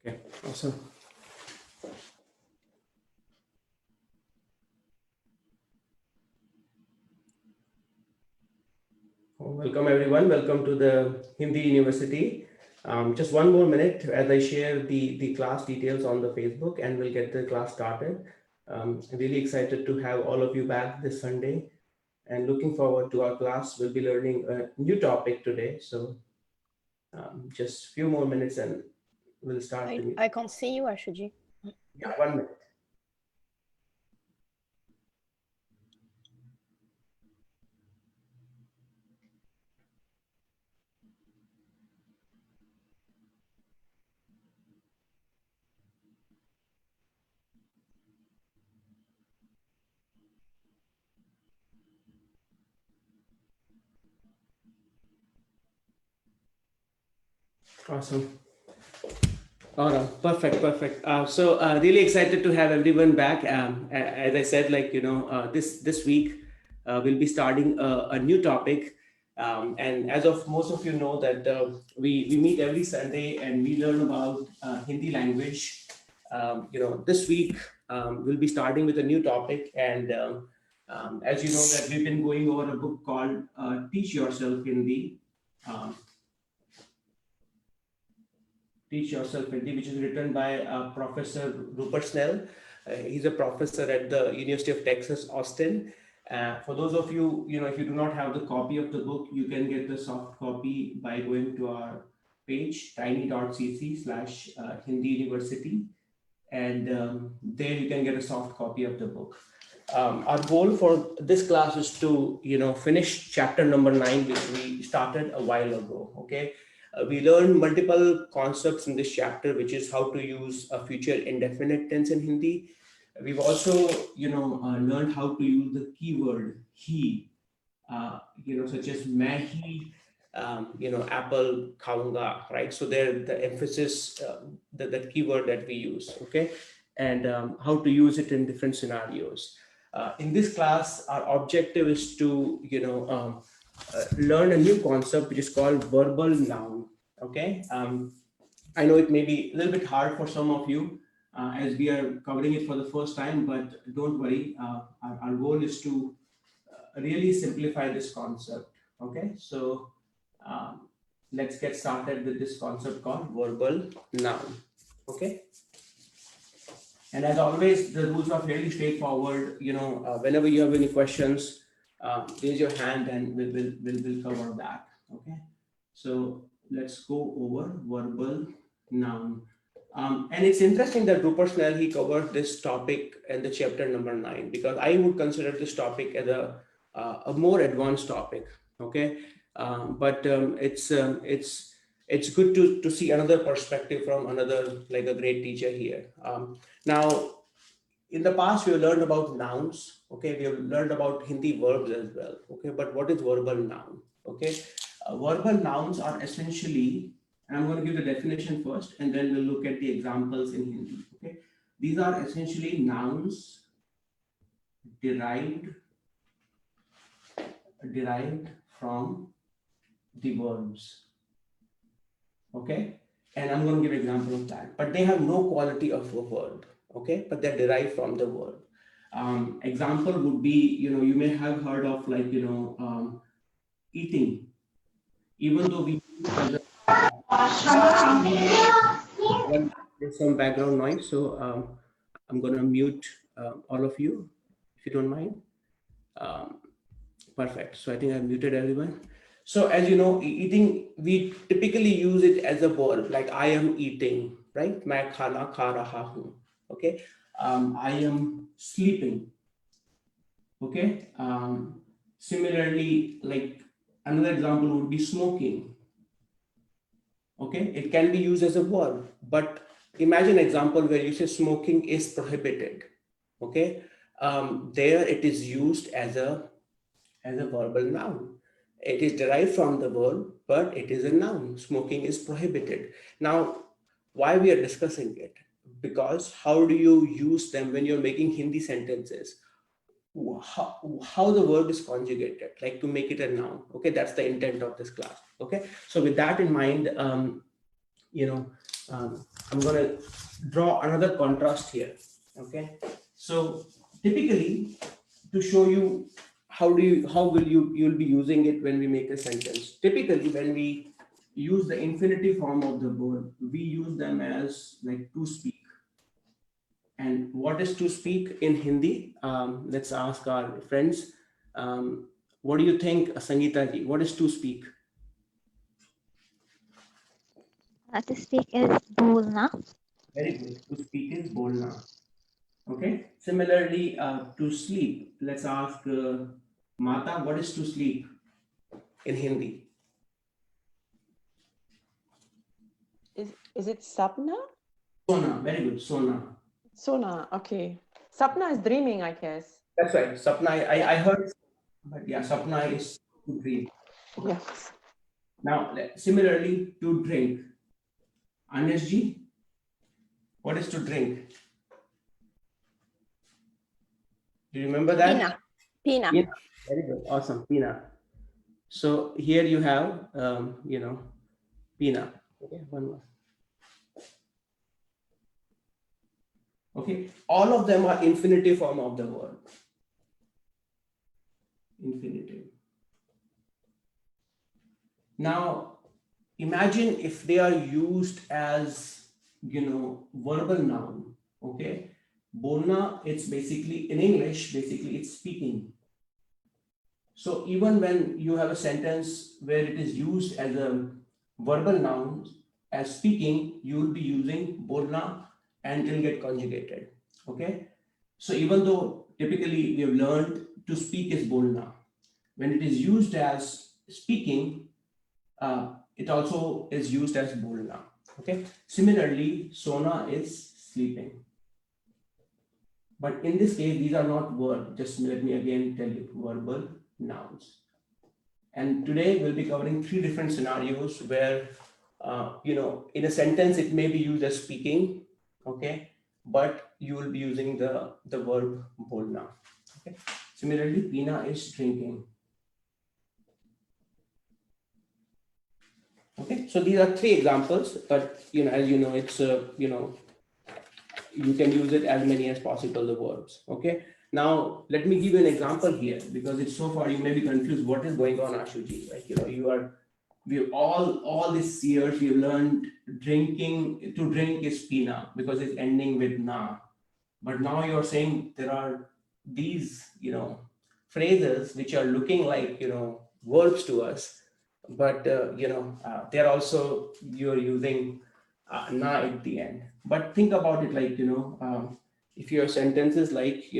Okay, awesome. Welcome everyone. Welcome to the Hindi University. Just one more minute as I share the class details on the Facebook and we'll get the class started. Really excited to have all of you back this Sunday and looking forward to our class. We'll be learning a new topic today. So just a few more minutes and we'll start. I can't see you, Ashu Ji. Yeah, 1 minute. Awesome. All right, perfect. So really excited to have everyone back. As I said, this week we'll be starting a new topic. And as of most of you know that we meet every Sunday and we learn about Hindi language. This week we'll be starting with a new topic. And as you know that we've been going over a book called Teach Yourself Hindi. Teach Yourself Hindi, which is written by Professor Rupert Snell. He's a professor at the University of Texas, Austin. For those of you, if you do not have the copy of the book, you can get the soft copy by going to our page, tiny.cc/Hindi University. And there you can get a soft copy of the book. Our goal for this class is to, finish chapter number 9, which we started a while ago, okay? We learned multiple concepts in this chapter, which is how to use a future indefinite tense in Hindi. We've also, learned how to use the keyword he, such as main hi, apple khaunga, right? So there, the emphasis, the keyword that we use, okay? And how to use it in different scenarios. In this class, our objective is to, learn a new concept which is called verbal noun. Okay, I know it may be a little bit hard for some of you as we are covering it for the first time, but don't worry. Our goal is to really simplify this concept. Okay, so let's get started with this concept called verbal noun. Okay. And as always, the rules are fairly straightforward. Whenever you have any questions, raise your hand and we'll cover that. Okay. So let's go over verbal noun. And it's interesting that Rupert Snell, he covered this topic in the chapter number 9, because I would consider this topic as a more advanced topic. Okay. But it's good to see another perspective from another, like a great teacher here. Now, in the past, we have learned about nouns. Okay, we have learned about Hindi verbs as well. Okay, but what is verbal noun? Okay, verbal nouns are essentially, and I'm going to give the definition first, and then we'll look at the examples in Hindi. Okay, these are essentially nouns derived from the verbs. Okay, and I'm going to give an example of that, but they have no quality of a verb. Okay, but they're derived from the verb. Example would be, you may have heard of eating. Even though we there's some background noise, so I'm going to mute all of you if you don't mind. Perfect. So I think I've muted everyone. So as you know, eating, we typically use it as a verb, like I am eating, right? मैं खाना खा रहा हूँ. Okay. I am sleeping. Okay. Similarly, like another example would be smoking. Okay. It can be used as a verb, but imagine an example where you say smoking is prohibited. Okay. There it is used as a verbal noun. It is derived from the verb, but it is a noun. Smoking is prohibited. Now, why we are discussing it? Because how do you use them when you're making Hindi sentences? How the verb is conjugated, like to make it a noun. Okay, that's the intent of this class. Okay, so with that in mind, I'm going to draw another contrast here. Okay, so typically, to show you how will you'll be using it when we make a sentence. Typically, when we use the infinitive form of the verb, we use them as like to speak. And what is to speak in Hindi? Let's ask our friends. What do you think, Sangeeta ji? What is to speak? To speak is बोलना. Very good. To speak is bolna. Okay. Similarly, to sleep. Let's ask Mata. What is to sleep in Hindi? Is it sapna? Sona. Very good. Sona. Sona, okay. Sapna is dreaming, I guess. That's right. Sapna. I heard, but yeah, sapna is to dream. Yes. Now, similarly, to drink. Anish ji, what is to drink? Do you remember that? Pina. Pina. Pina. Very good. Awesome. Pina. So here you have, Pina. Okay, one more. Okay, all of them are infinitive form of the verb. Infinitive. Now, imagine if they are used as, verbal noun. Okay, bolna, it's basically in English, basically it's speaking. So even when you have a sentence where it is used as a verbal noun as speaking, you will be using bolna and it will get conjugated. Okay. So even though typically we have learned to speak is bolna, when it is used as speaking, it also is used as bolna. Okay. Similarly, sona is sleeping. But in this case, these are not verbs. Just let me again tell you, verbal nouns. And today we'll be covering 3 different scenarios where, in a sentence, it may be used as speaking, okay, but you will be using the verb bolna. Okay. Similarly, Pina is drinking. Okay, so these are 3 examples, but as you know, it's you can use it as many as possible, the verbs. Okay. Now, let me give you an example here, because it's so far you may be confused what is going on, Ashu Ji. Like, we all these years we have learned to drink is pina because it's ending with na. But now you're saying there are these, phrases which are looking like, verbs to us, but, they're also, you're using na at the end. But think about it like, if your sentence is like,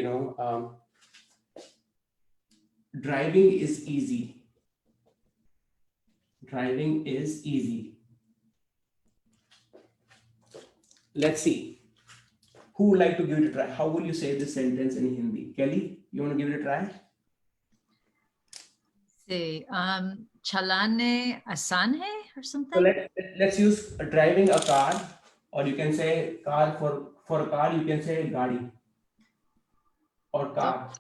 driving is easy. Driving is easy. Let's see. Who would like to give it a try? How will you say this sentence in Hindi? Kelly, you want to give it a try? See, chalane asan hai or So something? let's use driving a car, or you can say car for a car, you can say gadi or car.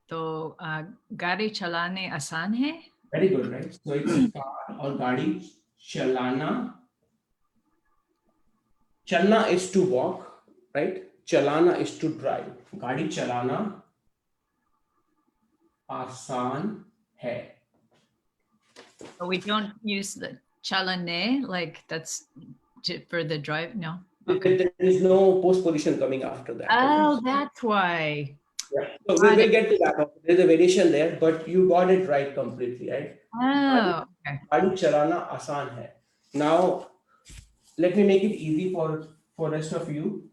तो गाड़ी चलाने आसान है. Very good, right? So it's car or gadi, chalana. Chalna is to walk, right? Chalana is to drive. Gadi chalana आसान है. But we don't use the chalane, like that's for the drive. No. Okay. There is no postposition coming after that. Oh, Okay? that's why. Yeah. So we'll get to that. There's a variation there, but you got it right completely, right? Oh, okay. गाड़ी चलाना आसान है. Now, let me make it easy for rest of you.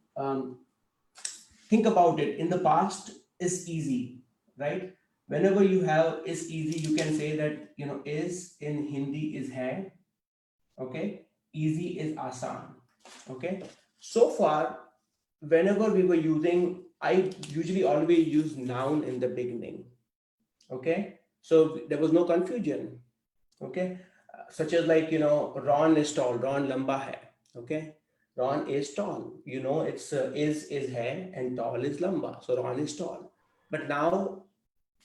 Think about it. In the past, is easy, right? Whenever you have is easy, you can say that is in Hindi is hai. Okay, easy is asan. Okay, so far, whenever we were using, I usually always use noun in the beginning. Okay, so there was no confusion. Okay, such as like Ron is tall, Ron lamba hai. Okay, Ron is tall. It's is hai and tall is lamba. So Ron is tall. But now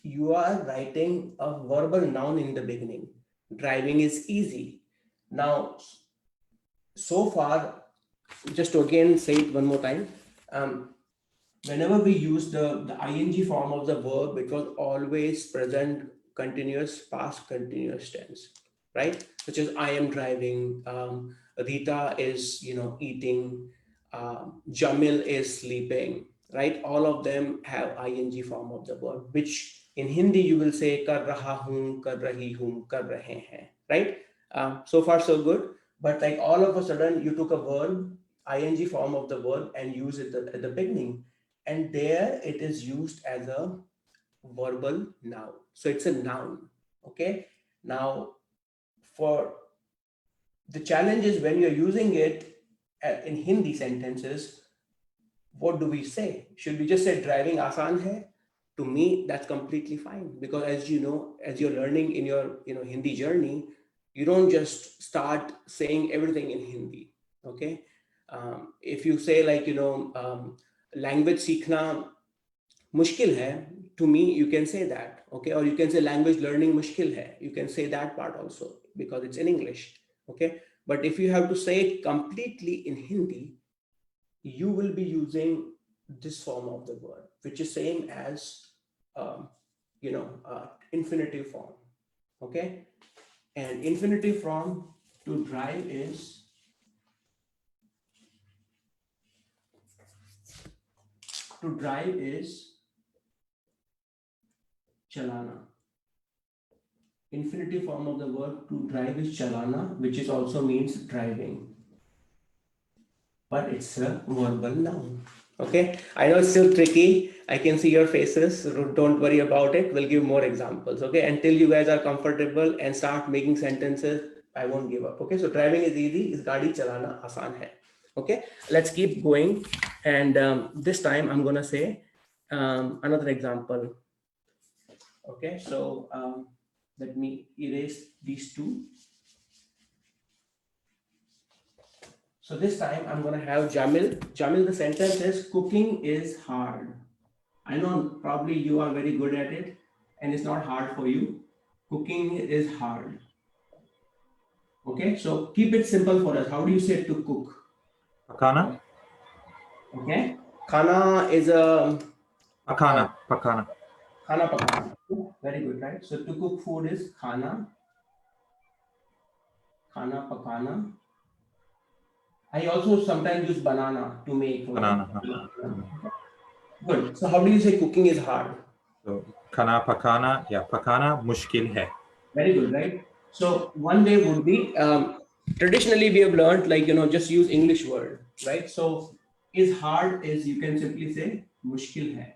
you are writing a verbal noun in the beginning. Driving is easy. Now, so far, just to again say it one more time, whenever we use the ing form of the verb, it was always present continuous, past continuous tense, right? Such as I am driving, Rita is, eating, Jamil is sleeping, right? All of them have ing form of the verb, which in Hindi you will say kar raha hoon, kar rahi hoon, kar rahe hain, right? So far so good, but like all of a sudden you took a verb, ing form of the verb, and use it at the beginning, and there it is used as a verbal noun. So it's a noun. Okay. Now, for the challenge is when you're using it in Hindi sentences, what do we say? Should we just say driving asan hai? To me, that's completely fine, because as you know, as you're learning in your Hindi journey, you don't just start saying everything in Hindi. Okay. If you say like language सीखना मुश्किल है, to me you can say that, okay, or you can say language learning मुश्किल है, you can say that part also because it's in English, okay. But if you have to say it completely in Hindi, you will be using this form of the word, which is same as infinitive form, okay. And infinitive form to drive is chalana. Infinitive form of the verb to drive is chalana, which is also means driving, but it's a verbal noun. Okay, I know it's still tricky. I can see your faces. Don't worry about it. We'll give more examples. Okay, until you guys are comfortable and start making sentences, I won't give up. Okay, so driving is easy. Is gaadi chalana आसान है. Okay, let's keep going. And this time I'm gonna say another example. Okay, so let me erase these two. So this time I'm going to have Jamil. Jamil, the sentence is cooking is hard. I know probably you are very good at it and it's not hard for you. Cooking is hard. Okay, so keep it simple for us. How do you say to cook? Pakana. Okay, khana is a Pakana. Pakana. khana pakana. Very good, right? So to cook food is khana pakana. I also sometimes use banana to make. Banana. Good. So how do you say cooking is hard? So khana pakana. Yeah, pakana mushkil hai. Very good, right? So one way would be traditionally we have learned like just use English word, right? So is hard is you can simply say mushkil hai,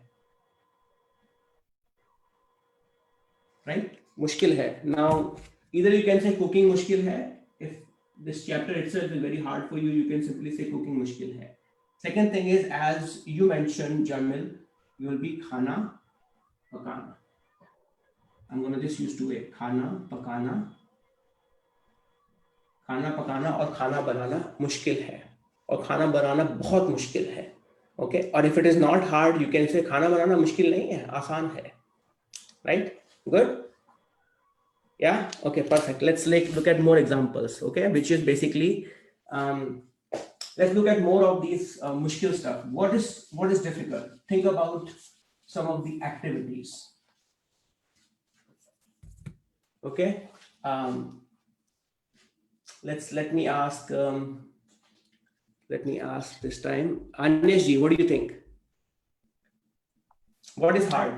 right? Mushkil hai. Now either you can say cooking mushkil hai. If this chapter itself is very hard for you, you can simply say cooking mushkil hai. Second thing is, as you mentioned, Jamil, you will be khana pakana. I'm going to just use two ways, khana pakana. खाना पकाना और खाना बनाना मुश्किल है, और खाना बनाना बहुत मुश्किल है. ओके, और if it is not hard you can say खाना बनाना मुश्किल नहीं है, आसान है. राइट, गुड, या okay, perfect. Let's look at more examples, okay, which is basically let's look at more of these mushkil stuff. What is difficult? Think about some of the activities. Okay, let me ask this time, Anesh ji, what do you think? What is hard?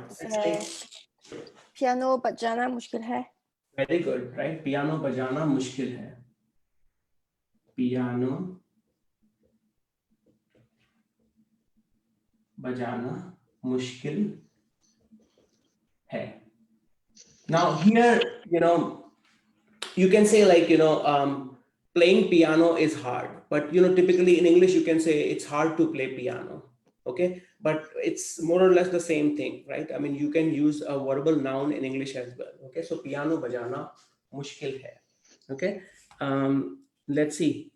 Piano बजाना मुश्किल है. Very good, right? Piano बजाना मुश्किल है. Piano बजाना मुश्किल है. Now here, you can say like, playing piano is hard, but typically in English you can say it's hard to play piano. Okay, but it's more or less the same thing, right? I mean, you can use a verbal noun in English as well. Okay, so piano bajana mushkil hai. Okay, let's see.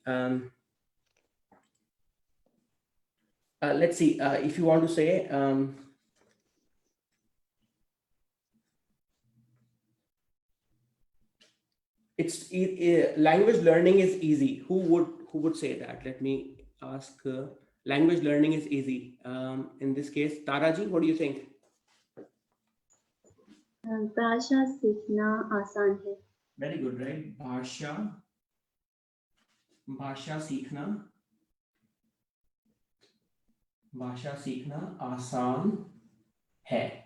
Let's see if you want to say language learning is easy. Who would say that? Let me ask. Language learning is easy. In this case, Taraji, what do you think? भाषा सीखना आसान है. Very good, right? भाषा सीखना आसान है.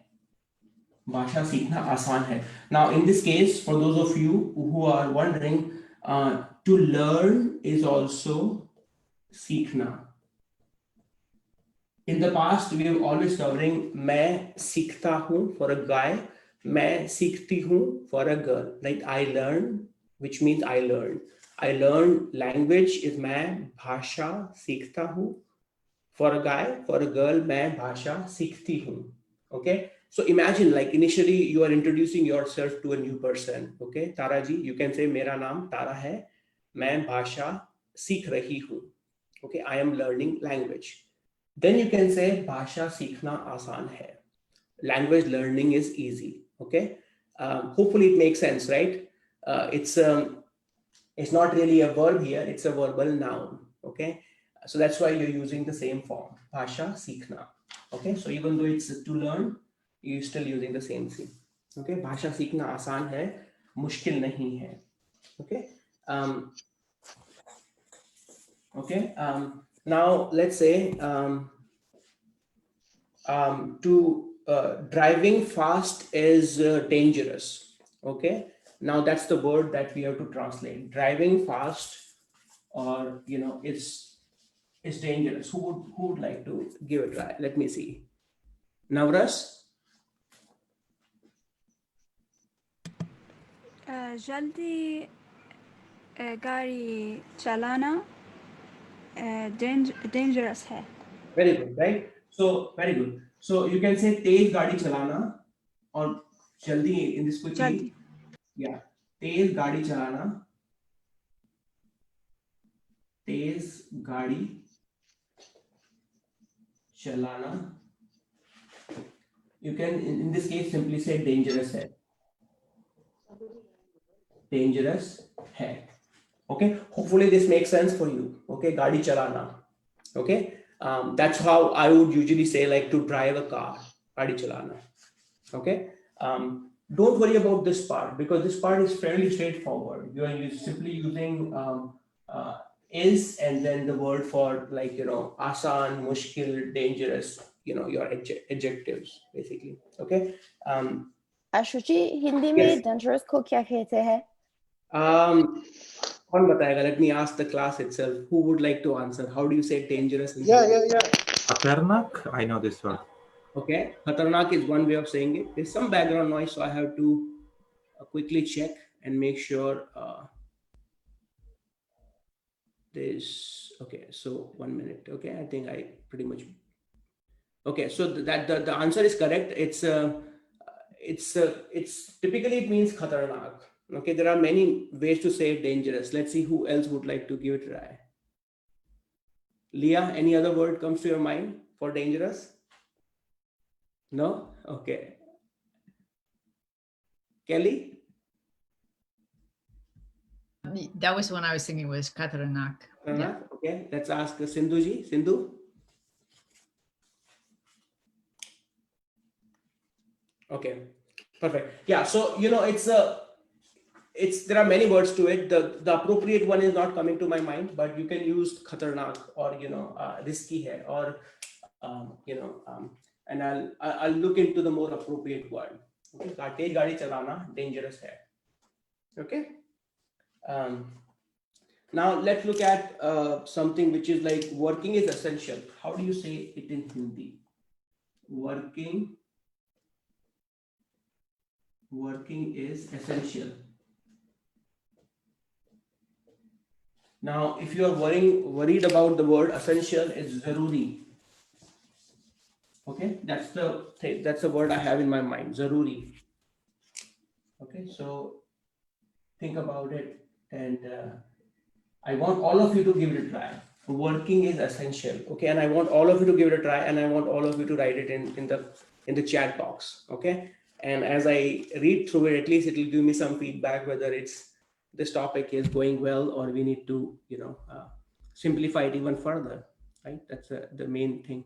भाषा सीखना आसान है. Now, in this case, for those of you who are wondering, to learn is also सीखना. In the past, we were always covering मैं सीखता हूँ for a guy, मैं सीखती हूँ for a girl. Right? I learn, which means I learn. I learn language is मैं भाषा सीखता हूँ. For a guy, for a girl, मैं भाषा सीखती हूँ. Okay? So imagine, like initially you are introducing yourself to a new person. Okay, Tara ji, you can say मेरा नाम तारा है, मैं भाषा सीख रही हूँ. Okay, I am learning language. Then you can say भाषा सीखना आसान है. Language learning is easy. Okay, hopefully it makes sense, right? It's not really a verb here; it's a verbal noun. Okay, so that's why you're using the same form, भाषा सीखना. Okay, so even though it's to learn, you're still using the same thing. Okay, भाषा सीखना आसान है, मुश्किल नहीं है. Okay, now let's say driving fast is dangerous. Okay, now that's the word that we have to translate. Driving fast, or it's dangerous. Who would like to give it a try? Let me see. Navras. जल्दी गाड़ी चलाना dangerous है. Very good, right? So very good. So you can say तेज गाड़ी चलाना or जल्दी in this quickly. जल्दी. Yeah, तेज गाड़ी चलाना. तेज गाड़ी चलाना. You can in this case simply say dangerous है. Dangerous है. Okay, hopefully this makes sense for you. Okay, गाड़ी चलाना. Okay, that's how I would usually say, like, to drive a car. गाड़ी चलाना. Okay, don't worry about this part because this part is fairly straightforward. You are simply using is and then the word for, like, आसान, मुश्किल, dangerous, your adjectives basically. Okay. Ashu ji, Hindi Yes. में dangerous को क्या कहते हैं? कौन बताएगा? Let me ask the class itself. Who would like to answer? How do you say dangerous? Yeah. Khatarnak, I know this word. Okay, khatarnak is one way of saying it. There's some background noise, so I have to quickly check and make sure there's okay. So 1 minute. Okay, I think I pretty much. Okay, so that the answer is correct. It's typically it means khatarnak. Okay, there are many ways to say dangerous. Let's see who else would like to give it a try. Leah, any other word comes to your mind for dangerous? No? Okay. Kelly? That was one I was thinking was Katarak. Yeah. Okay, let's ask Sindhu ji. Sindhu? Okay, perfect. Yeah, so it's there are many words to it. The appropriate one is not coming to my mind, but you can use khatarnak or risky hai, or and I'll look into the more appropriate word. Okay, तेज गाड़ी चलाना dangerous hai. Okay. Now let's look at something which is like working is essential. How do you say it in Hindi? Working is essential. Now, if you are worried about the word essential, it's zaruri. Okay, that's the word I have in my mind, zaruri. Okay, so think about it, and I want all of you to give it a try. Working is essential. Okay, and I want all of you to give it a try, and I want all of you to write it in the chat box. Okay, and as I read through it, at least it will give me some feedback whether it's this topic is going well, or we need to, simplify it even further, right? That's the main thing.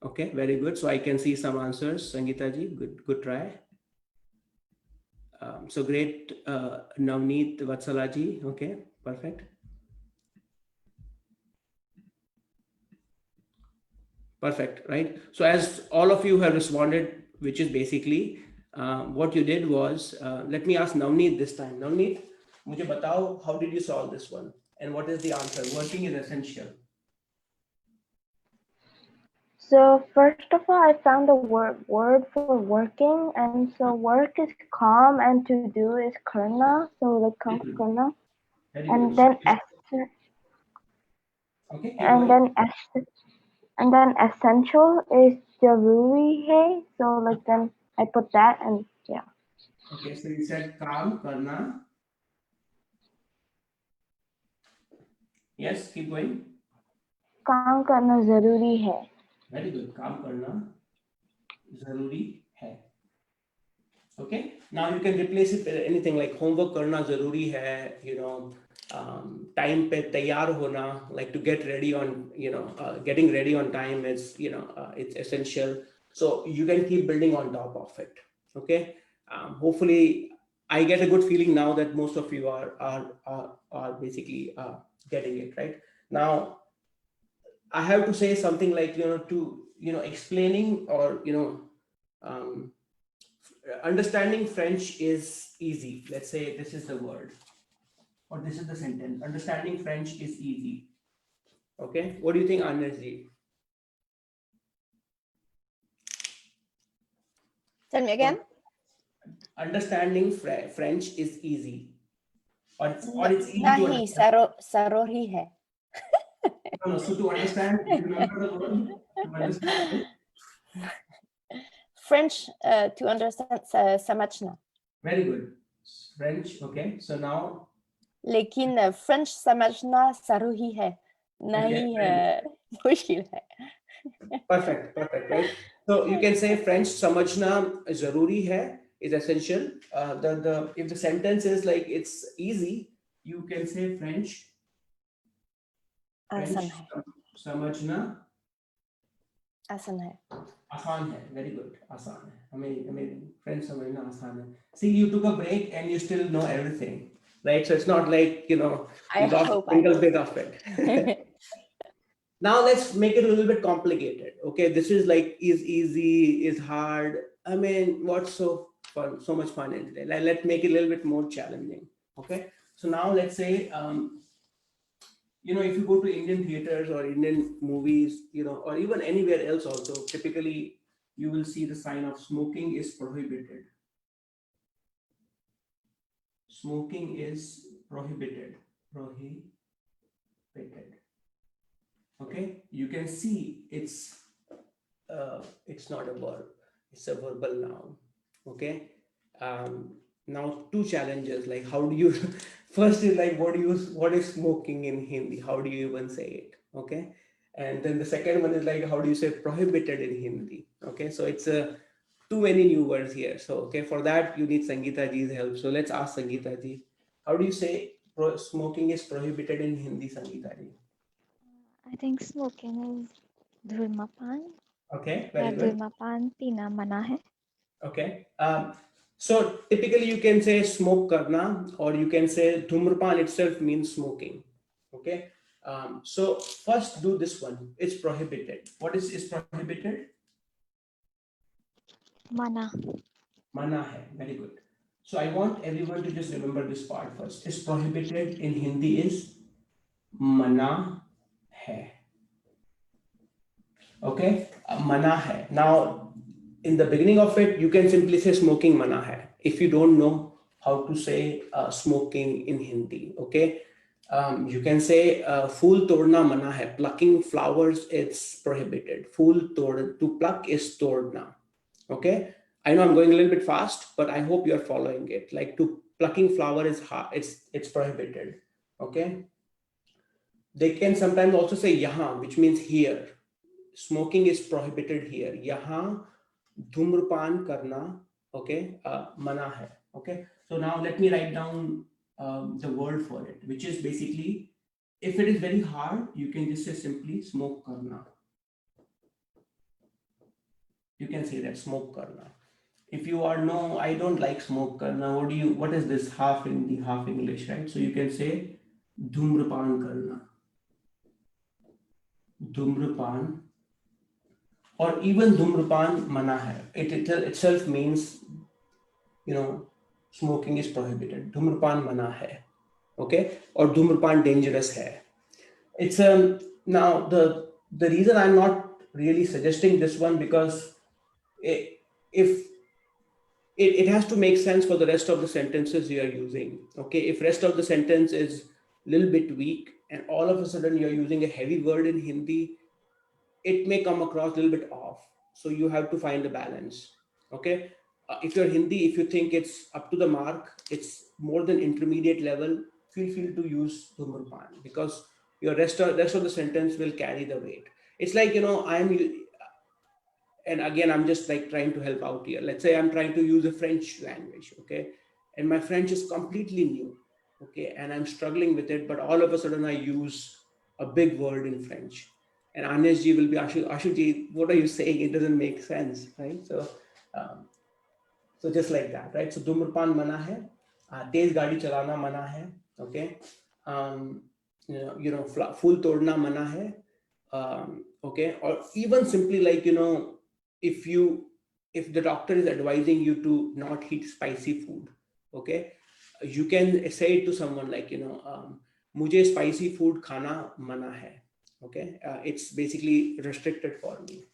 Okay, very good. So I can see some answers. Sangeeta ji, good try. So great, Navneet, Vatsala ji. Okay, perfect. Perfect, right? So as all of you have responded, which is basically what you did was, let me ask Navneet this time. Navneet, mujhe batao, how did you solve this one? And what is the answer? Working is essential. So first of all, I found the word for working, and so work is काम and to do is करना. So like काम करना, Very and good. then Okay, keep and going. then essential is जरूरी है. So like then I put that, and yeah. Okay, so you said काम करना. Yes, keep going. काम करना जरूरी है. Very good. काम करना जरूरी है. Okay, now you can replace it with anything like homework करना जरूरी है, time पे तैयार होना, like to get ready on, getting ready on time is, it's essential. So you can keep building on top of it. Okay, hopefully I get a good feeling now that most of you are basically getting it right. Now I have to say something like, explaining or, understanding French is easy. Let's say this is the word or this is the sentence. Understanding French is easy. Okay, what do you think, Agnes ji? Tell me again. Understanding French is easy, or it's easy to नहीं, understand. जरूरी है. No, so to understand, remember the word to understand it. French to understand समझना. Very good. French. Okay, so now. लेकिन French समझना जरूरी है. नहीं मुश्किल है. Perfect, right? So you can say French समझना जरूरी है is essential. If the sentence is like it's easy, you can say French आसान है. समझना आसान है. आसान है. Very good. आसान है. हमें French समझना आसान है. See, you took a break and you still know everything, right? So it's not like, you lost a single bit of it. Now let's make it a little bit complicated. Okay, this is like is easy, is hard. I mean, what's so fun, so much fun in today? Let's make it a little bit more challenging. Okay, so now let's say, if you go to Indian theaters or Indian movies, or even anywhere else also, typically you will see the sign of smoking is prohibited. Smoking is prohibited. Prohibited. Okay, you can see it's not a verb, it's a verbal noun. Okay, now two challenges, like how do you first is like what is smoking in Hindi, how do you even say it? Okay, and then the second one is like how do you say prohibited in Hindi? Okay, so it's too many new words here. So okay, for that you need Sangeeta ji's help. So let's ask Sangeeta ji, how do you say smoking is prohibited in Hindi, Sangeeta ji? I think smoking is धूम्रपान. Okay, very good. धूम्रपान पीना मना है. Okay. So typically you can say smoke karna, or you can say dhumrpan itself means smoking. Okay. So first do this one. It's prohibited. What is prohibited? मना. Mana hai. Very good. So I want everyone to just remember this part first. It's prohibited in Hindi is mana hai. Okay. Mana hai. Now, in the beginning of it, you can simply say smoking mana hai if you don't know how to say smoking in Hindi. Okay, you can say phool todna mana hai. Plucking flowers is prohibited. Phool tod, to pluck is todna. Okay, I know I'm going a little bit fast, but I hope you are following it. Like to plucking flower is hard, it's prohibited. Okay, they can sometimes also say yahan, which means here. Smoking is prohibited here. Yahan धूम्रपान करना, okay, मना है. Okay, so now let me write down the word for it, which is basically, if it is very hard, you can just say simply smoke karna. You can say that smoke karna. If you are no, I don't like smoke karna. What is this half Hindi, half English, right? So you can say dhumrapan karna. Dhumrapan, or even dhumrapan mana hai. It itself means, smoking is prohibited. Dhumrapan mana hai. Okay? Or dhumrapan dangerous hai. It's now the reason I'm not really suggesting this one, because if it has to make sense for the rest of the sentences you are using. Okay, if rest of the sentence is a little bit weak and all of a sudden you're using a heavy word in Hindi, it may come across a little bit off. So you have to find the balance. Okay, if you're Hindi, if you think it's up to the mark, it's more than intermediate level, feel free to use dhumrpan, because your rest of the sentence will carry the weight. It's like, and again, I'm just like trying to help out here. Let's say I'm trying to use a French language, okay, and my French is completely new, okay, and I'm struggling with it, but all of a sudden I use a big word in French, and Anesh ji will be, Ashu ji, what are you saying? It doesn't make sense, right? Um, so just like that, right? So dhumrpan mana hai, tez gaadi chalana mana hai, okay, फूल तोड़ना मना है, okay, or even simply like, if the doctor is advising you to not eat spicy food, okay, you can say it to someone like, मुझे spicy food खाना मना है, okay, it's basically restricted for me.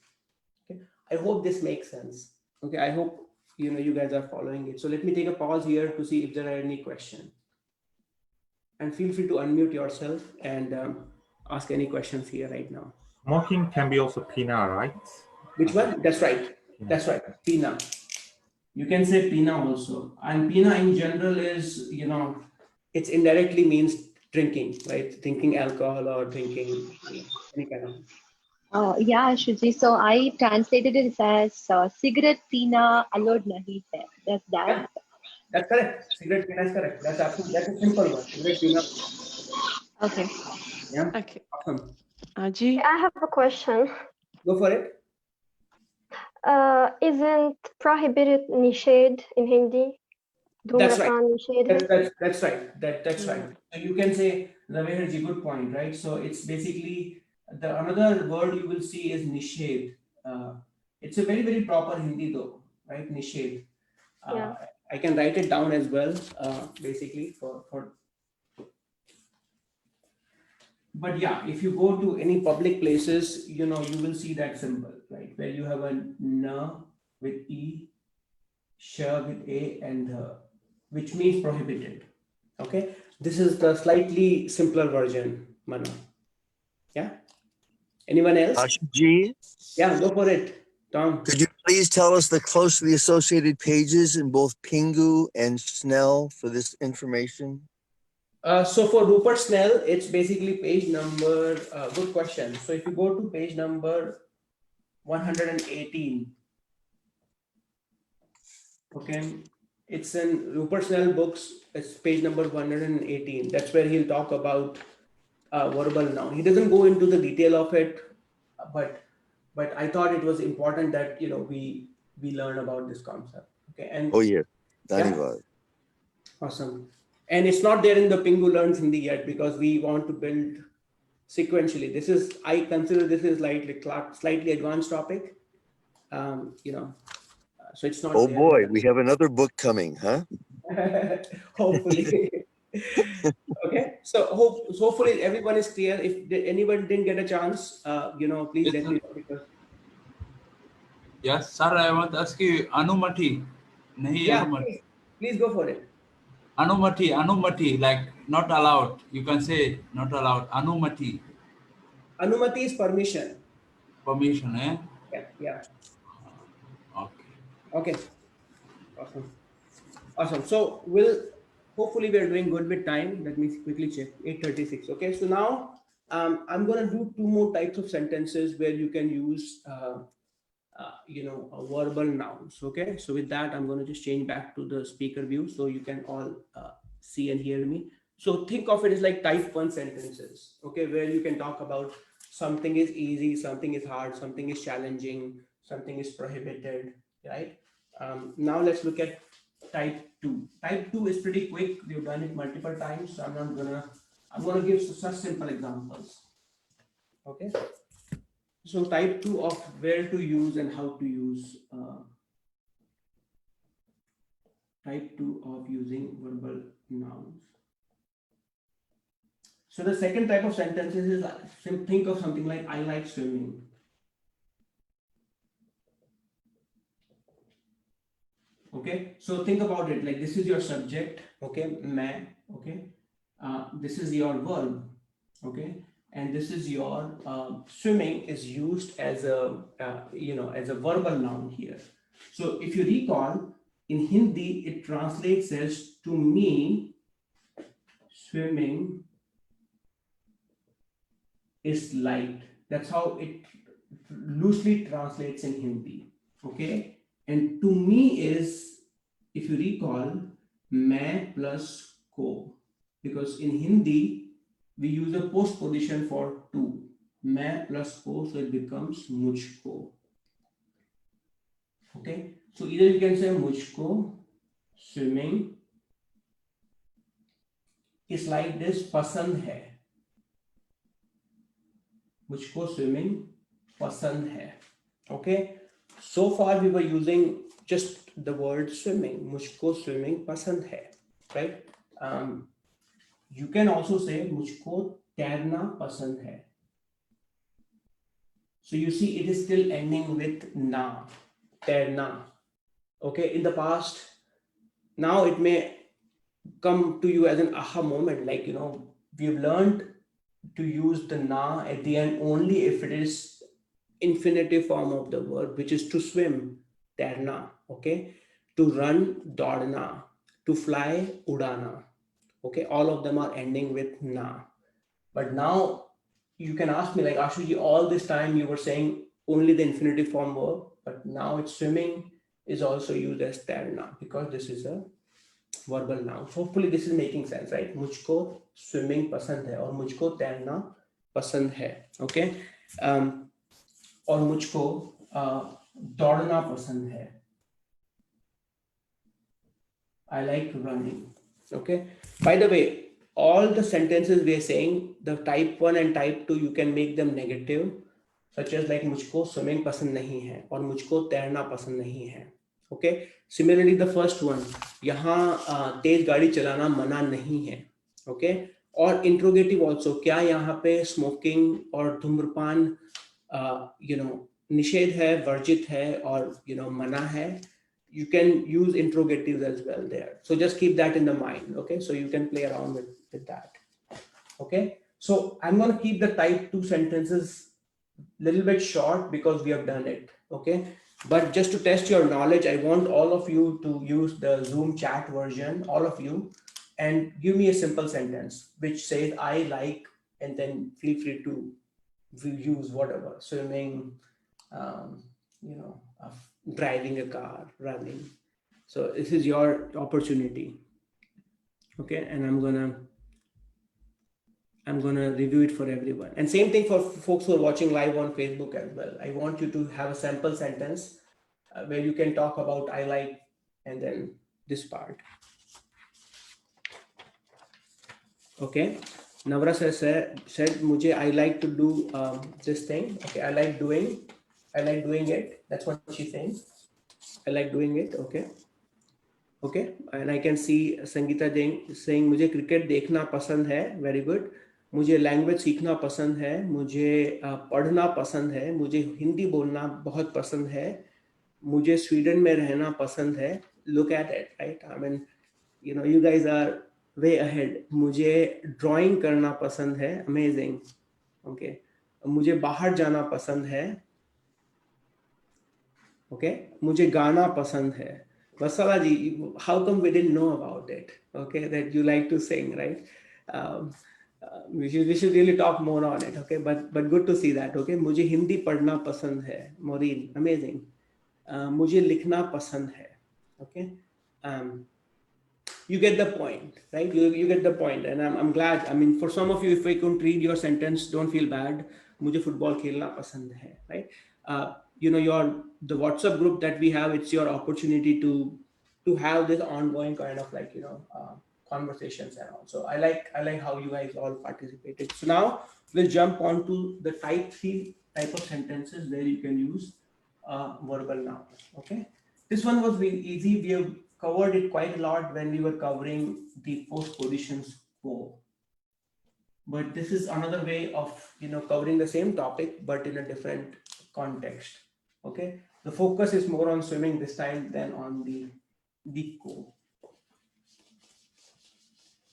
Okay, I hope this makes sense. Okay, I hope you guys are following it. So let me take a pause here to see if there are any questions. And feel free to unmute yourself and ask any questions here right now. Smoking can be also pina, right? Which one? That's right. That's right. Pina. You can say pina also. And pina in general is, it indirectly means drinking, right? Drinking alcohol or drinking any kind of. Yeah, Ashu Ji. So I translated it as cigarette pina allowed nahi hai. That's that. Yeah, that's correct. Cigarette pina is correct. That's absolutely, that's a simple one. Cigarette pina. Okay. Yeah. Okay. Awesome. Aji. I have a question. Go for it. Isn't prohibited nished in Hindi? That's right. Dhumrapan nished hai? That's right. That's right. So you can say, Ravesh, good point, right? So it's basically another word you will see is nishedh. It's a very, very proper Hindi though, right? Nishedh. Yeah. I can write it down as well, basically for. But yeah, if you go to any public places, you will see that symbol, right? Where you have a na with e, sh with a, and the, which means prohibited. Okay, this is the slightly simpler version, Manu. Yeah. Anyone else? Ashu Ji, Yeah, go for it, Tom. could you please tell us the closely associated pages in both Pingu and Snell for this information? So for Rupert Snell, it's basically page number. Good question. So if you go to page number 118, okay, it's in Rupert Snell books. It's page number 118. That's where he'll talk about verbal noun. He doesn't go into the detail of it, but I thought it was important that we learn about this concept. Okay, and Oh, yeah. yeah, awesome. And it's not there in the Pingu Learns Hindi yet, because we want to build sequentially. I consider this is slightly advanced topic. So it's not. Oh there. boy, we have another book coming, huh? Hopefully. Okay, so hopefully everyone is clear. If anyone didn't get a chance, please let me know, because Yes, sir, I want to ask you Anumati. Nahi yeah, Anumati. please go for it. Anumati, like not allowed. You can say not allowed. Anumati. Anumati is permission. Permission, eh? Yeah. Okay. Okay. Awesome. So hopefully we're doing good with time. Let me quickly check. 8:36. Okay. So now I'm going to do two more types of sentences where you can use verbal nouns. Okay. So with that, I'm going to just change back to the speaker view so you can all see and hear me? So think of it as like type 1 sentences, okay, where you can talk about something is easy, something is hard, something is challenging, something is prohibited, right? Now let's look at type 2. Type 2 is pretty quick. We've done it multiple times, so I'm gonna give such simple examples. Okay. So type 2 of where to use and how to use. Type 2 of using verbal nouns. So the second type of sentences is think of something like I like swimming. Okay, so think about it like this is your subject, okay, मैं, okay, this is your verb, okay, and this is your swimming is used as a as a verbal noun here. So if you recall, in Hindi it translates as to me swimming is light. That's how it loosely translates in Hindi, okay. And to me is, if you recall, मैं plus को, because in Hindi we use a postposition for to, मैं plus को, so it becomes मुझको. Okay, so either you can say मुझको swimming is like this, पसंद है, मुझको swimming पसंद है. Okay, so far we were using just the word swimming, मुझको swimming पसंद है, right? You can also say मुझको तैरना पसंद है. So you see it is still ending with na, तैरना. Okay, in the past, now it may come to you as an aha moment, like we've learned to use the na at the end only if it is infinitive form of the verb, which is to swim, तैरना, okay, to run, दौड़ना, to fly, उड़ाना, okay, all of them are ending with na. But now you can ask me like, Ashu Ji, all this time you were saying only the infinitive form verb, but now it's swimming is also used as तैरना because this is a verbal noun. Hopefully this is making sense, right? मुझको swimming पसंद है और मुझको तैरना पसंद है, okay. और मुझको दौड़ना पसंद है. I like running. Okay. By the way, all the sentences we are saying, the type 1 and type 2, you can make them negative, such as like मुझको swimming पसंद नहीं है और मुझको तैरना पसंद नहीं है. Okay. Similarly, the first one, यहाँ तेज गाड़ी चलाना मना नहीं है. Okay. और interrogative also, क्या यहाँ पे smoking और धूम्रपान निषेध है, वर्जित है और मना है. You can use interrogatives as well there. So just keep that in the mind. Okay. So you can play around with that. Okay. So I'm going to keep the type 2 sentences a little bit short because we have done it. Okay. But just to test your knowledge, I want all of you to use the Zoom chat version, all of you, and give me a simple sentence which says I like, and then feel free to use whatever, swimming, driving a car, running. So this is your opportunity. Okay, and I'm gonna review it for everyone. And same thing for folks who are watching live on Facebook as well. I want you to have a sample sentence where you can talk about I like and then this part. Okay, Navra said मुझे I like to do this thing. Okay, I like doing it. That's what she's saying. I like doing it. Okay, and I can see Sangeeta saying मुझे cricket देखना पसंद है. Very good. मुझे language सीखना पसंद है, मुझे पढ़ना पसंद है, मुझे हिंदी बोलना बहुत पसंद है, मुझे स्वीडन में रहना पसंद है. Look at it, right? I mean, you guys are way ahead. मुझे ड्राइंग करना पसंद है. Amazing. Okay. मुझे बाहर जाना पसंद है. Okay. मुझे गाना पसंद है. Vasala ji, how come we didn't know about it? Okay, that you like to sing, right? We should really talk more on it. Okay, but good to see that. Okay, मुझे हिंदी पढ़ना पसंद है. Maureen, amazing. मुझे लिखना पसंद है. Okay. You get the point, right? You get the point, and I'm glad. I mean, for some of you, if I couldn't read your sentence, don't feel bad. मुझे football खेलना पसंद है, right? You know, the WhatsApp group that we have, it's your opportunity to have this ongoing kind of like, you know, conversations and all. So I like how you guys all participated. So now we'll jump on to the type of sentences where you can use verbal nouns. Okay, this one was really easy. We have covered it quite a lot when we were covering the postpositions go. But this is another way of, you know, covering the same topic but in a different context. Okay, the focus is more on swimming this time than on the go.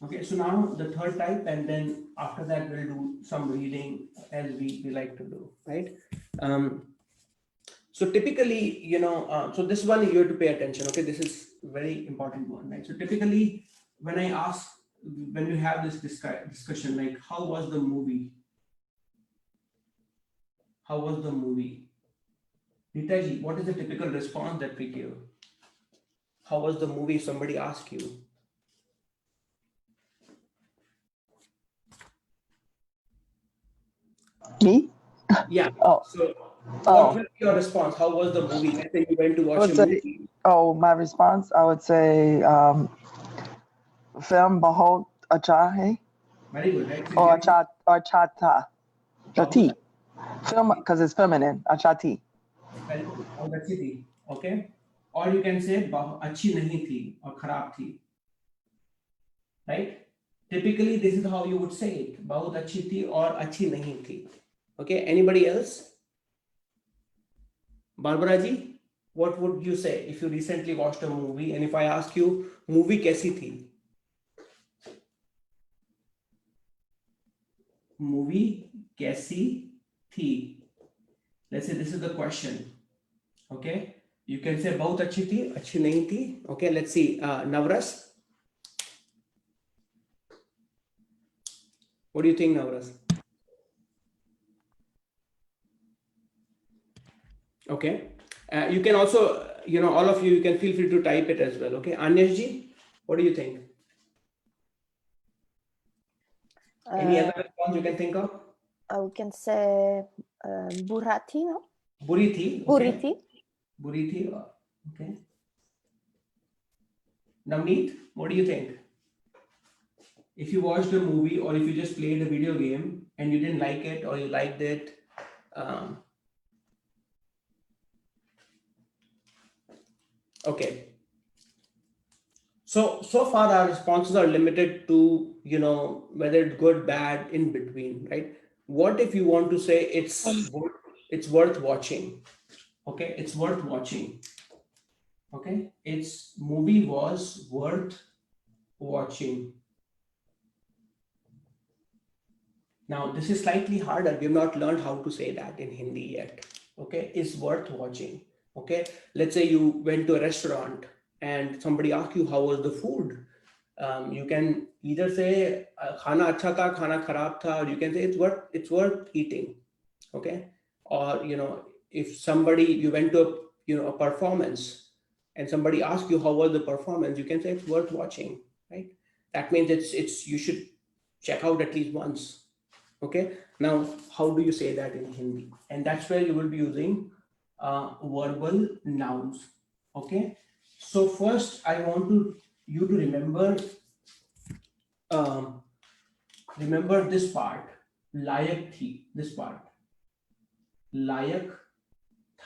Okay, so now the third type, and then after that we'll do some reading as we like to do, right? So typically, you know, so this one you have to pay attention. Okay, this is very important one, right? So typically, when we have this discussion, like how was the movie? How was the movie? Nitaji, what is the typical response that we give? How was the movie? Somebody asks you. Me? Yeah. Oh. So what will be your response? How was the movie? Let's say you went to watch a movie. My response, I would say, film bahut acha hai. Very good, right? Or acha tha. Chati. Film, because it's feminine. Acha thi. Very good. और अच्छी थी. Okay. Or you can say अच्छी नहीं थी और खराब थी. Right? Typically, this is how you would say it. बहुत अच्छी थी और अच्छी नहीं थी. Okay. Anybody else? Barbara ji, what would you say if you recently watched a movie and if I ask you, movie कैसी थी? Movie कैसी थी? Let's say this is the question. Okay. You can say बहुत अच्छी थी, अच्छी नहीं थी. Okay. Let's see. Navras. What do you think, Navras? Okay. You can also, you know, all of you can feel free to type it as well. Okay. Anyash ji, what do you think? Any other response you can think of? We can say burati, no? Buri thi. Buriti. Buri thi. Okay. Navneet, what do you think? If you watched a movie or if you just played a video game and you didn't like it or you liked it, okay. So far our responses are limited to, you know, whether it's good, bad, in between, right? What if you want to say it's worth watching? Okay, it's worth watching. Okay, its movie was worth watching. Now this is slightly harder. We have not learned how to say that in Hindi yet. Okay, is worth watching. Okay, let's say you went to a restaurant and somebody asked you how was the food. You can either say khana acha tha, khana kharab tha, or you can say it's worth eating. Okay, or you know, if you went to a performance and somebody asks you how was the performance, you can say it's worth watching, right? That means you should check out at least once. Okay, now how do you say that in Hindi? And that's where you will be using verbal nouns. Okay, so first I want you to remember this part, layak thi, this part, layak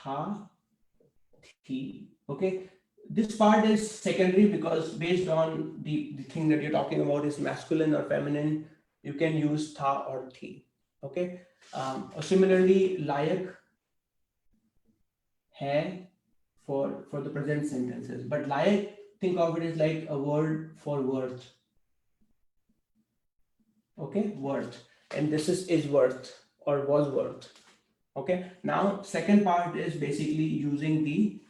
tha thi. Okay, this part is secondary because based on the thing that you're talking about is masculine or feminine, you can use tha or thi. Okay, similarly, layak hai for the present sentences, but layak, think of it as like a word for worth. Okay, worth, and this is worth or was worth. Okay, now second part is basically using the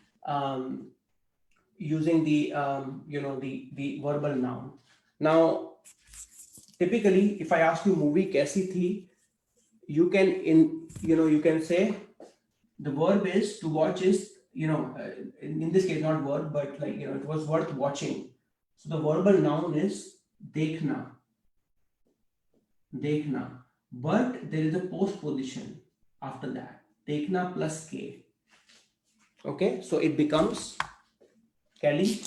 verbal noun. Now typically if I ask you movie kaisi thi, you can say the verb is to watch is, in this case not verb, but like, it was worth watching. So the verbal noun is dekhna. Dekhna. But there is a postposition after that. Dekhna plus K. Okay, so it becomes Kelly.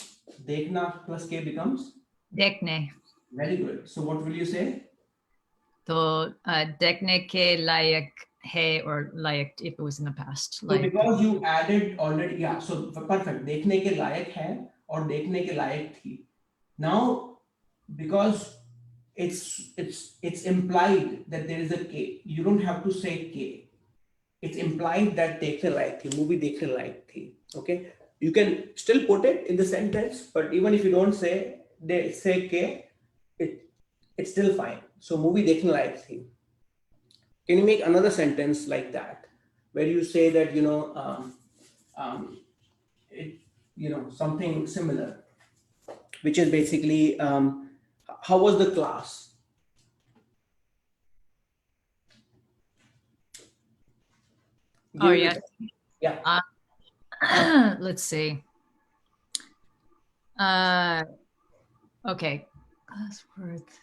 Dekhna plus K becomes Dekne. very good. So what will you say? So dekne ke layak hai or layak if it was in the past. So Layak. because you added already, yeah. So perfect. देखने के लायक है और देखने के लायक थी. Now, because it's implied that there is a K. You don't have to say K. It's implied that देखने लायक थी. Movie देखने लायक थी. Okay. You can still put it in the sentence, but even if you don't say they say K, it's still fine. So movie देखने लायक थी. Can you make another sentence like that, where you say that something similar, which is basically how was the class? Oh, Give yeah. it- Yeah. Let's see. Okay. Class worth.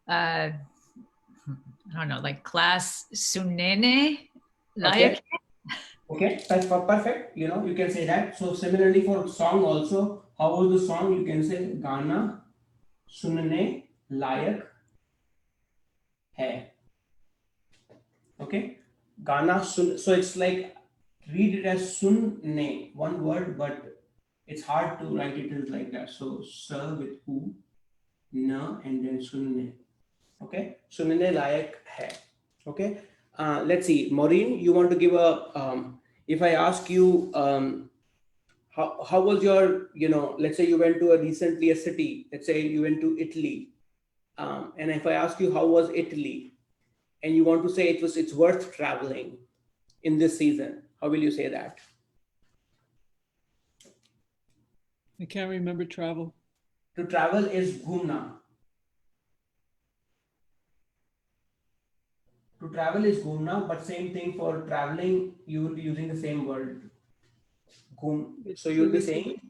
I don't know, like class sunene layak. Okay, that's perfect. You can say that. So similarly for song also, how was the song? You can say Gana sunne layak hai. Okay, Gana sun. So it's like read it as sunne, one word, but it's hard to write it as like that. So sa with u, na, and then sunne. Okay, sunne layak hai. Okay, let's see. Maureen, you want to give a if I ask you how was your, let's say you went to recently a city, let's say you went to Italy, and if I ask you how was Italy, and you want to say it's worth traveling in this season, how will you say that? I can't remember travel. To travel is ghumna. To travel is ghumna, but same thing for traveling, you will be using the same word. So you'll be saying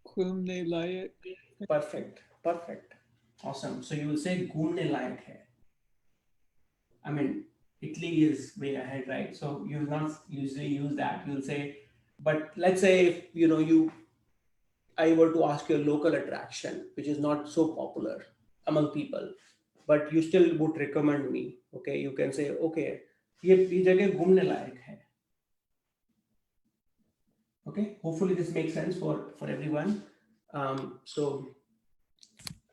Khumne layak. Perfect. Awesome. So you will say ghumne layak hai. I mean, Italy is way ahead, right? So you will not usually use that. You'll say, but let's say if I were to ask you a local attraction, which is not so popular among people, but you still would recommend me. Okay, you can say, okay, ये जगह घूमने लायक है. Okay, hopefully this makes sense for everyone. So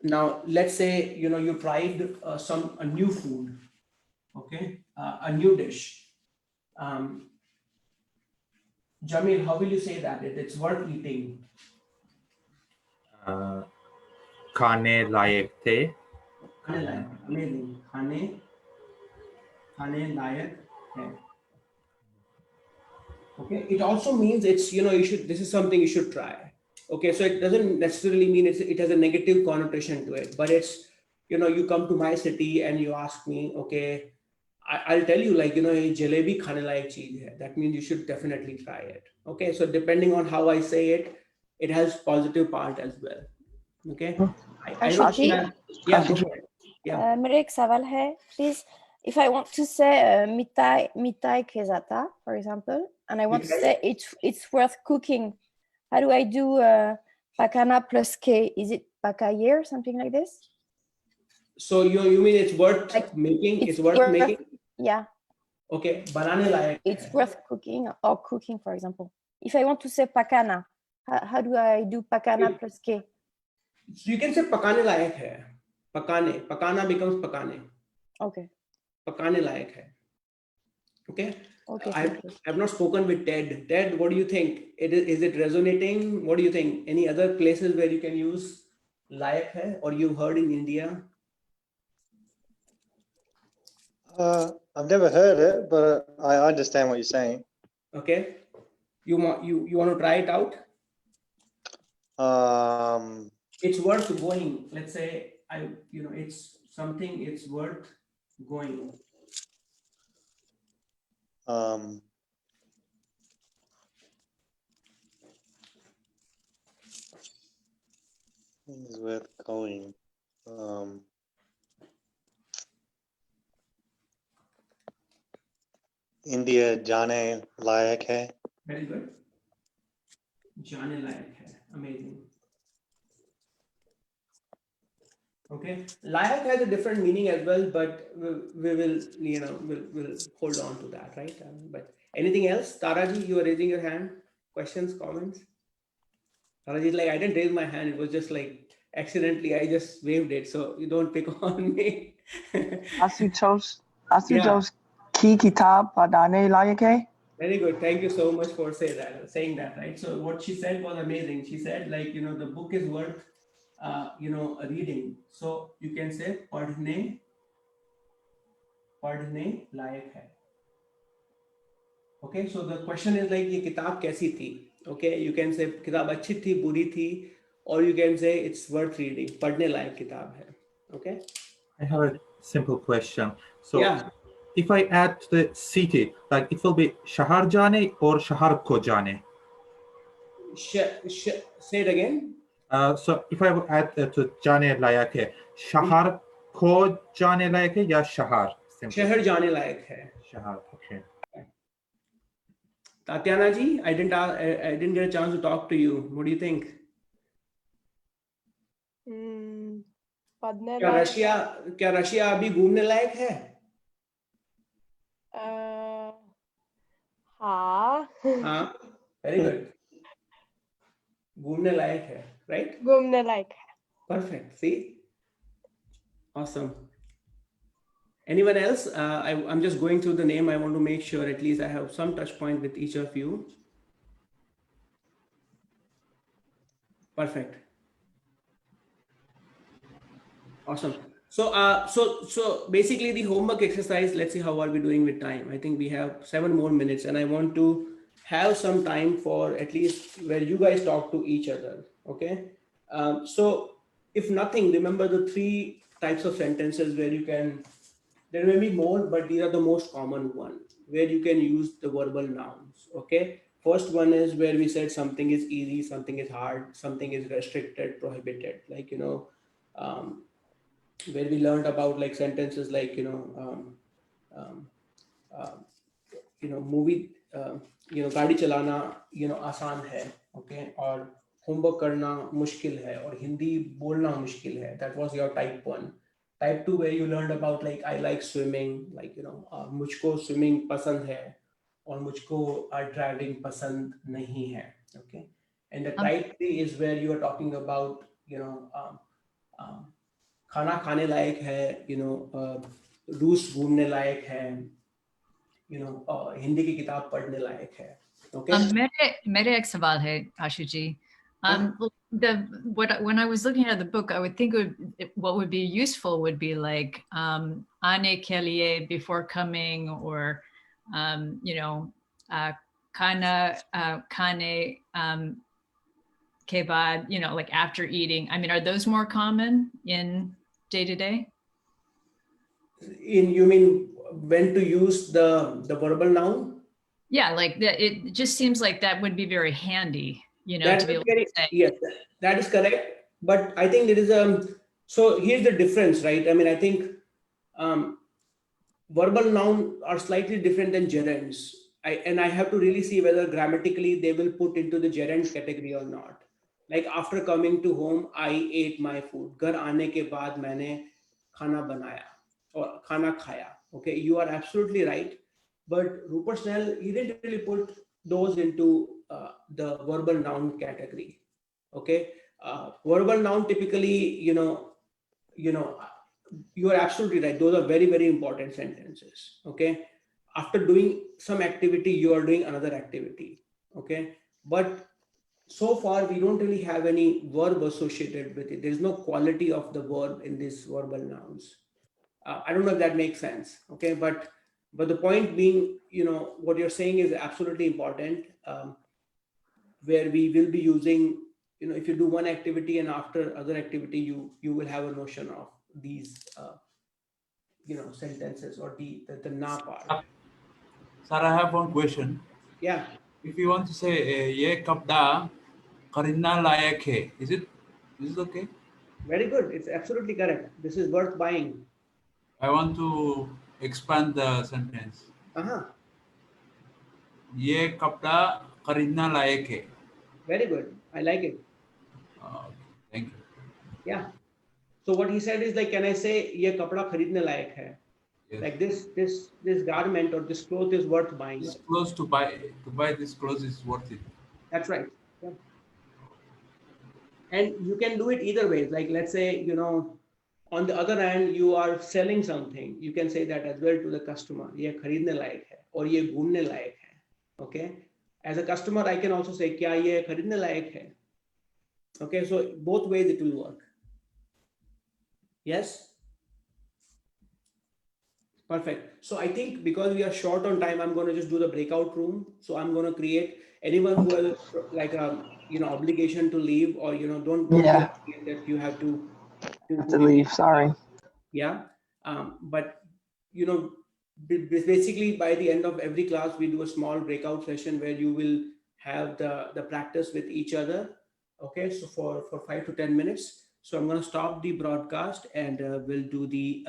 now let's say you tried a new food. Okay, a new dish. Jamil, how will you say that? It's worth eating. खाने लायक थे. खाने लायक. Amazing. खाने लायक है. Okay. It also means this is something you should try. Okay. So it doesn't necessarily mean it has a negative connotation to it, but it's, you come to my city and you ask me, okay, I'll tell you ये jalebi खाने लायक चीज है. That means you should definitely try it. Okay. So depending on how I say it, it has positive part as well. Okay. Ashu Ji, Yeah. Go ahead. Yeah. मेरा एक सवाल है, please. If I want to say mitai kezata, for example, and I want to say it's worth cooking, how do I do pakana plus k? Is it pakaye or something like this? So you mean it's worth making? It's worth making? Yeah. Okay. Banane layak. It's worth cooking or cooking, for example. If I want to say pakana, how do I do pakana plus k? So you can say pakane layak hai. Pakane. Pakana becomes pakane. Okay. Pakane layak hai. Okay. Okay. I have not spoken with Ted. Ted, what do you think? Is it resonating? What do you think? Any other places where you can use layak hai, or you heard in India? I've never heard it, but I understand what you're saying. Okay. You want to try it out? It's worth going. Let's say it's something it's worth going. is worth going. India जाने लायक है. Very good. जाने लायक है. Amazing. Okay. Layak has a different meaning as well, but we will, we'll hold on to that, right? But anything else? Taraji, you are raising your hand. Questions, comments? Taraji is like, I didn't raise my hand. It was just like accidentally, I just waved it. So you don't pick on me. Asutosh Yeah. ki kitab padane layak hai? Very good. Thank you so much for saying that, right? So what she said was amazing. She said, like, the book is worth, a reading. So you can say, padhne लायक है. Okay, so the question is like, ये किताब कैसी थी? Okay, you can say किताब अच्छी थी, बुरी थी, or you can say it's worth reading. पढ़ने लायक किताब है. Okay. I have a simple question. So Yeah. if I add the city, like it will be Shahar Jane or Shahar Ko Jane? Say it again. So if I add to Jane Layak hai, Shahar Ko Jane Layak hai ya Shahar? शहर जाने लायक है. Shahar, okay. Tatiana ji, I didn't get a chance to talk to you. What do you think? पढ़ने क्या Russia अभी घूमने लायक है? हाँ. हाँ. Very good. घूमने लायक है, right? घूमने लायक है. Perfect. See? Awesome. Anyone else? I'm just going through the name. I want to make sure at least I have some touch point with each of you. Perfect. Awesome. So basically the homework exercise, let's see how are we doing with time. I think we have 7 more minutes and I want to have some time for at least where you guys talk to each other. Okay. So if nothing, remember the 3 types of sentences where you can, there may be more, but these are the most common one where you can use the verbal nouns. Okay. First one is where we said something is easy, something is hard, something is restricted, prohibited. Like, where we learned about like sentences like, movie, गाड़ी चलाना, आसान है. Okay. और homework करना मुश्किल है और हिंदी बोलना मुश्किल है. That was your type 1. Type 2 where you learned about like I like swimming, like मुझको swimming पसंद है और मुझको driving पसंद नहीं है. Okay. And the type 3 is where you are talking about खाना खाने लायक है, रूस घूमने लायक है, हिंदी की किताब पढ़ने लायक है. Okay. मेरे एक सवाल है आशु जी. When I was looking at the book, I would think what would be useful would be like आने के लिए, before coming, or खाने के बाद, like after eating. I mean, are those more common in day to day? You mean when to use the verbal noun? Yeah, like it just seems like that would be very handy, to be able to say. Yes, that is correct. But I think there is so here's the difference, right? I mean, I think verbal noun are slightly different than gerunds. And I have to really see whether grammatically they will put into the gerund category or not. Like after coming to home, I ate my food. घर आने के बाद मैंने खाना बनाया or खाना खाया. Okay, you are absolutely right. But Rupert Snell, he didn't really put those into the verbal noun category. Okay, verbal noun typically, you are absolutely right. Those are very, very important sentences. Okay, after doing some activity, you are doing another activity. Okay, but so far we don't really have any verb associated with it. There's no quality of the verb in these verbal nouns. I don't know if that makes sense. Okay, but the point being, what you're saying is absolutely important, where we will be using, if you do one activity and after other activity, you will have a notion of these, sentences or the na part. Sir, I have one question. Yeah. If you want to say ye kapda karinna layak hai, is it okay? Very good. It's absolutely correct. This is worth buying. I want to expand the sentence. Uh-huh. ये कपड़ा खरीदना लायक है. Very good. I like it. Thank you. Yeah. So what he said is like, can I say ये कपड़ा खरीदने लायक है? Yes. Like this garment or this cloth is worth buying. This clothes to buy this clothes is worth it. That's right. Yeah. And you can do it either way. Like, let's say, on the other hand, you are selling something. You can say that as well to the customer. ये खरीदने लायक है और ये घूमने लायक है. Okay. As a customer, I can also say क्या ये खरीदने लायक है. Okay. So both ways it will work. Yes. Perfect. So I think because we are short on time, I'm going to just do the breakout room. So I'm going to create anyone who has like a obligation to leave, or don't Yeah. feel that you have to Have to leave. Sorry. Yeah. But basically by the end of every class we do a small breakout session where you will have the practice with each other. Okay, so for 5 to 10 minutes. So I'm going to stop the broadcast and we'll do the